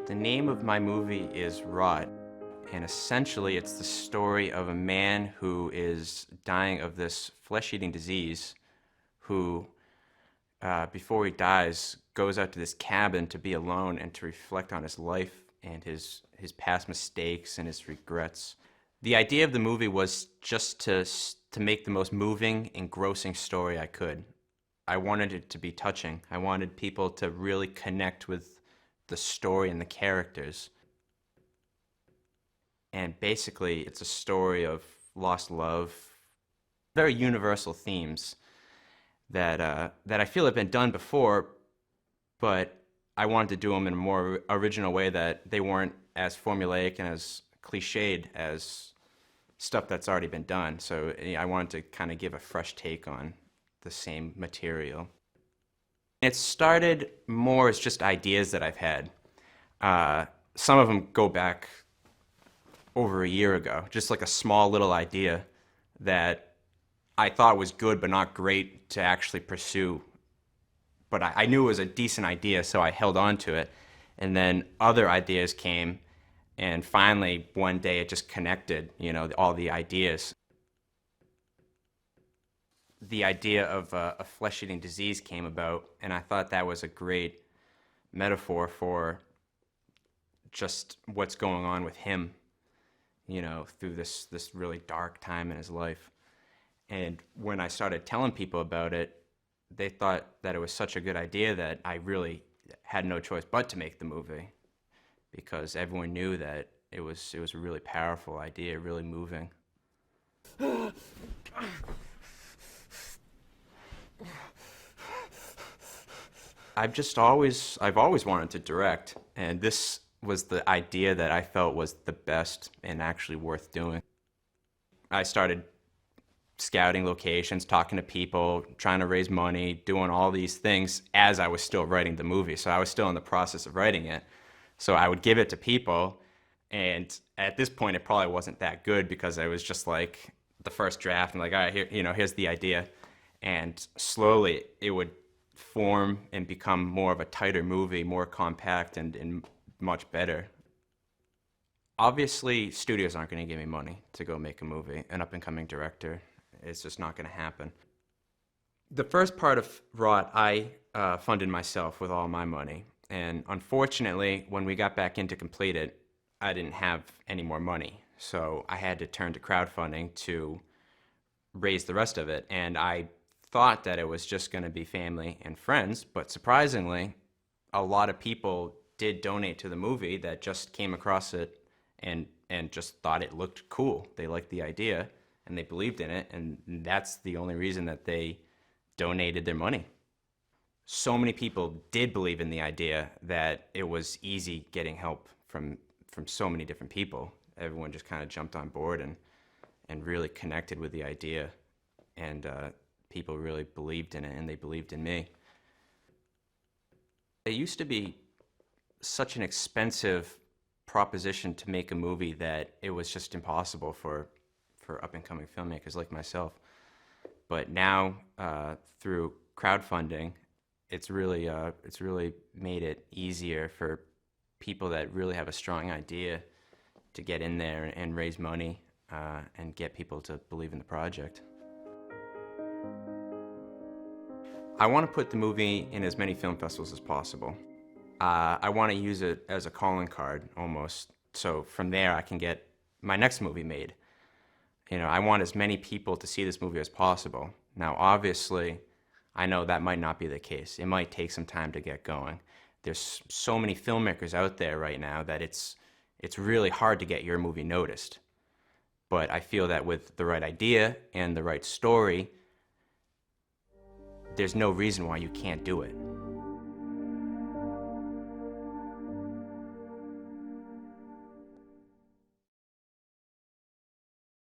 The name of my movie is Rot, and essentially it's the story of a man who is dying of this flesh-eating disease who, before he dies, goes out to this cabin to be alone and to reflect on his life and his past mistakes and his regrets. The idea of the movie was just to make the most moving, engrossing story I could. I wanted it to be touching. I wanted people to really connect with the story and the characters. And basically, it's a story of lost love, very universal themes that I feel have been done before, but I wanted to do them in a more original way that they weren't as formulaic and as cliched as stuff that's already been done. So I wanted to kind of give a fresh take on the same material. It started more as just ideas that I've had. Some of them go back over a year ago, just like a small little idea that I thought was good but not great to actually pursue. But I knew it was a decent idea, so I held on to it. And then other ideas came, and finally one day it just connected, all the ideas. The idea of a flesh-eating disease came about, and I thought that was a great metaphor for just what's going on with him, through this really dark time in his life. And when I started telling people about it, they thought that it was such a good idea that I really had no choice but to make the movie, because everyone knew that it was a really powerful idea, really moving. I've always wanted to direct, and this was the idea that I felt was the best and actually worth doing. I started scouting locations, talking to people, trying to raise money, doing all these things as I was still writing the movie. So I was still in the process of writing it. So I would give it to people, and at this point it probably wasn't that good because I was just like the first draft and like, all right, here's the idea. And slowly it would form and become more of a tighter movie, more compact and much better. Obviously, studios aren't going to give me money to go make a movie. An up-and-coming director, it's just not going to happen. The first part of Rot, I funded myself with all my money. And unfortunately, when we got back in to complete it, I didn't have any more money. So I had to turn to crowdfunding to raise the rest of it. And I thought that it was just going to be family and friends, but surprisingly, a lot of people did donate to the movie that just came across it and just thought it looked cool. They liked the idea and they believed in it, and that's the only reason that they donated their money. So many people did believe in the idea that it was easy getting help from so many different people. Everyone just kind of jumped on board and really connected with the idea, and people really believed in it, and they believed in me. It used to be such an expensive proposition to make a movie that it was just impossible for up-and-coming filmmakers like myself. But now, through crowdfunding, it's really made it easier for people that really have a strong idea to get in there and raise money and get people to believe in the project. I want to put the movie in as many film festivals as possible. I want to use it as a calling card, almost, so from there I can get my next movie made. I want as many people to see this movie as possible. Now, obviously, I know that might not be the case. It might take some time to get going. There's so many filmmakers out there right now that it's really hard to get your movie noticed. But I feel that with the right idea and the right story, there's no reason why you can't do it.